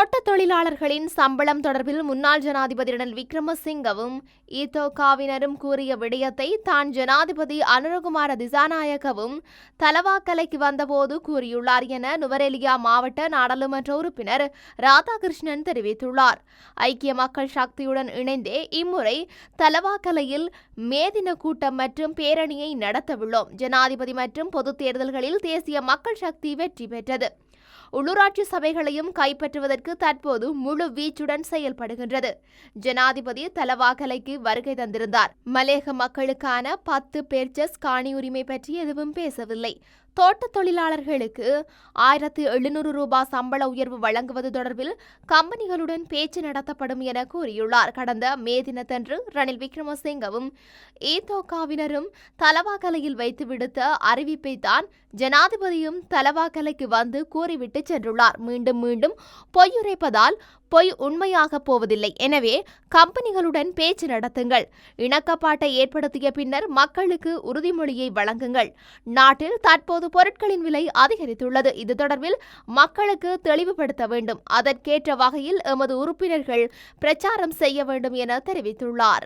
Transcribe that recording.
தோட்டத் தொழிலாளர்களின் சம்பளம் தொடர்பில் முன்னாள் ஜனாதிபதி ரணில் விக்ரமசிங்கவும் ஈதோகாவினரும் கூறிய விடயத்தை தான் ஜனாதிபதி அனுரகுமார திசாநாயக்கவும் தலவாக்கலைக்கு வந்தபோது கூறியுள்ளார் என நுவரெலியா மாவட்ட நாடாளுமன்ற உறுப்பினர் ராதாகிருஷ்ணன் தெரிவித்துள்ளார். ஐக்கிய மக்கள் சக்தியுடன் இணைந்தே இம்முறை தலவாக்கலையில் மேதின கூட்டம் மற்றும் பேரணியை நடத்தவுள்ளோம். ஜனாதிபதி மற்றும் பொதுத் தேர்தல்களில் தேசிய மக்கள் சக்தி வெற்றி பெற்றது. உள்ளூராட்சி சபைகளையும் கைப்பற்றுவதற்கு தற்போது முழு வீச்சுடன் செயல்படுகின்றது. ஜனாதிபதி தலவாக்கலைக்கு வருகை தந்திருந்தார். மலேக மக்களுக்கான 10 பேர்ச்சஸ் காணி உரிமை பற்றி எதுவும் பேசவில்லை. தோட்டத் தொழிலாளர்களுக்கு 1700 ரூபாய் சம்பள உயர்வு வழங்குவது தொடர்பில் கம்பெனிகளுடன் பேச்சு நடத்தப்படும் என கூறியுள்ளார். கடந்த மே தினத்தன்று ரணில் விக்ரமசிங்கவும் ஈதோகாவினரும் தலவாக்கலையில் வைத்து விடுத்த அறிவிப்பை தான் ஜனாதிபதியும் தலவாக்கலைக்கு வந்து கூறிவிட்டு சென்றுள்ளார். மீண்டும் மீண்டும் பொய்யுரைப்பதால் பொய் உண்மையாக போவதில்லை. எனவே கம்பெனிகளுடன் பேச்சு நடத்துங்கள். இணக்கப்பாட்டை ஏற்படுத்திய பின்னர் மக்களுக்கு உறுதிமொழியை வழங்குங்கள். நாட்டில் தற்போது பொருட்களின் விலை அதிகரித்துள்ளது. இது தொடர்பில் மக்களுக்கு தெளிவுபடுத்த வேண்டும். அதற்கேற்ற வகையில் எமது உறுப்பினர்கள் பிரச்சாரம் செய்ய வேண்டும் என தெரிவித்துள்ளார்.